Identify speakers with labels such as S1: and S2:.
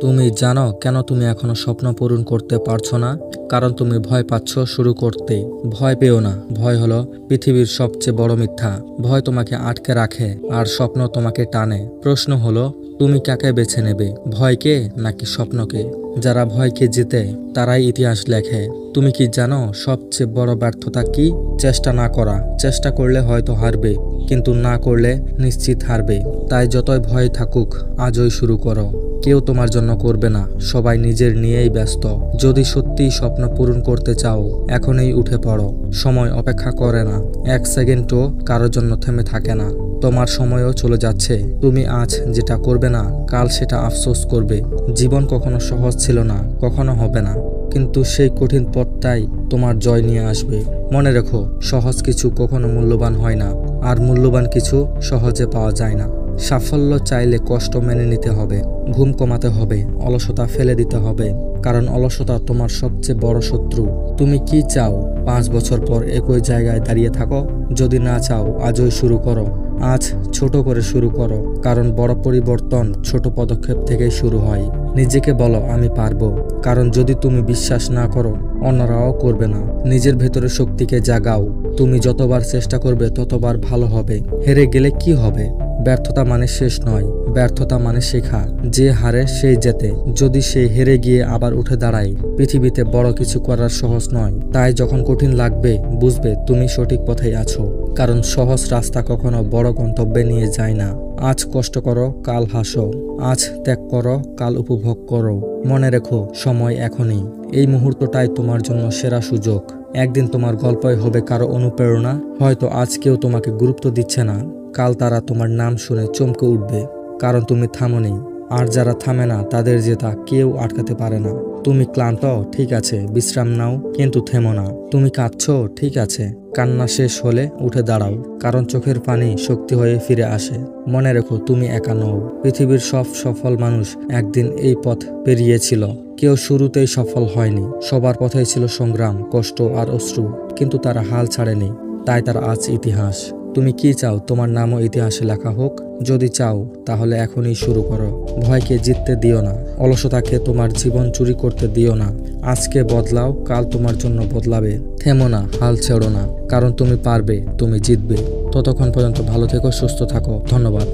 S1: তুমি জানো কেন তুমি এখনো স্বপ্ন পূরণ করতে পারছো না? কারণ তুমি ভয় পাচ্ছ শুরু করতে। ভয় পেও না, ভয় হলো পৃথিবীর সবচেয়ে বড় মিথ্যা। ভয় তোমাকে আটকে রাখে আর স্বপ্ন তোমাকে টানে। প্রশ্ন হলো, তুমি কাকে বেছে নেবে, ভয়কে নাকি স্বপ্নকে? যারা ভয়কে জিতে তারাই ইতিহাস লেখে। তুমি কি জানো সবচেয়ে বড় ব্যর্থতা কি? চেষ্টা না করা। চেষ্টা করলে হয়তো হারবে, কিন্তু না করলে নিশ্চিত হারবে। তাই যতই ভয় থাকুক, আজই শুরু করো। কেউ তোমার জন্য করবে না, সবাই নিজের নিয়েই ব্যস্ত। যদি সত্যিই স্বপ্ন পূরণ করতে চাও, এখনই উঠে পড়ো। সময় অপেক্ষা করে না, এক সেকেন্ডও কারোর জন্য থেমে থাকে না। তোমার সময়ও চলে যাচ্ছে। তুমি আজ যেটা করবে না, কাল সেটা আফসোস করবে। জীবন কখনো সহজ ছিল না, কখনো হবে না, কিন্তু সেই কঠিন পথটাই তোমার জয় নিয়ে আসবে। মনে রেখো, সহজ কিছু কখনো মূল্যবান হয় না, আর মূল্যবান কিছু সহজে পাওয়া যায় না। সাফল্য চাইলে কষ্ট মেনে নিতে হবে, ঘুম কমাতে হবে, অলসতা ফেলে দিতে হবে, কারণ অলসতা তোমার সবচেয়ে বড় শত্রু। তুমি কি চাও 5 বছর পর একই জায়গায় দাঁড়িয়ে থাকো? যদি না চাও, আজই শুরু করো। আজ ছোট করে শুরু করো, কারণ বড় পরিবর্তন ছোট পদক্ষেপ থেকেই শুরু হয়। নিজেকে বলো, আমি পারবো, কারণ যদি তুমি বিশ্বাস না করো, অন্যরাও করবে না। নিজের ভেতরের শক্তিকে জাগাও। তুমি যতবার চেষ্টা করবে ততবার ভালো হবে। হেরে গেলে কি হবে? ব্যর্থতা মানে শেষ নয়, ব্যর্থতা মানে শেখা। যে হারে সেই জেতে। যদি সে হেরে গিয়ে আবার উঠে দাঁড়ায়, পৃথিবীতে বড় কিছু করার সহজ নয়। তাই যখন কঠিন লাগবে, বুঝবে তুমি সঠিক পথেই আছো, কারণ সহজ রাস্তা কখনো বড় গন্তব্যে নিয়ে যায় না। আজ কষ্ট করো, কাল হাসো। আজ ত্যাগ করো, কাল উপভোগ করো। মনে রেখো, সময় এখনই। এই মুহূর্তটাই তোমার জন্য সেরা সুযোগ। একদিন তোমার গল্পই হবে কারো অনুপ্রেরণা। হয়তো আজ কেউ তোমাকে গুরুত্ব দিচ্ছে না, কাল তারা তোমার নাম শুনে চমকে উঠবে, কারণ তুমি থামোনি। আর যারা থামে না, তাদের জেতা কেউ আটকাতে পারে না। তুমি ক্লান্ত, ঠিক আছে, বিশ্রাম নাও, কিন্তু থেমো না। তুমি কাঁদছো, ঠিক আছে, কান্না শেষ হলে উঠে দাঁড়াও, কারণ চোখের পানি শক্তি হয়ে ফিরে আসে। মনে রেখো, তুমি একা নও। পৃথিবীর সব সফল মানুষ একদিন এই পথ পেরিয়েছিল। কেউ শুরুতেই সফল হয়নি, সবার পথেই ছিল সংগ্রাম, কষ্ট আর অশ্রু, কিন্তু তারা হাল ছাড়েনি, তাই তারা আজ ইতিহাস। তুমি কি চাও তোমার নামও ইতিহাসে লেখা হোক? যদি চাও, তাহলে এখনই শুরু করো। ভয়কে জিততে দিও না, অলসতাকে তোমার জীবন চুরি করতে দিও না। আজকে বদলাও, কাল তোমার জন্য বদলাবে। থেমো না, হাল ছেড়ো না, কারণ তুমি পারবে, তুমি জিতবে। ততক্ষণ পর্যন্ত ভালো থেকো, সুস্থ থাকো। ধন্যবাদ।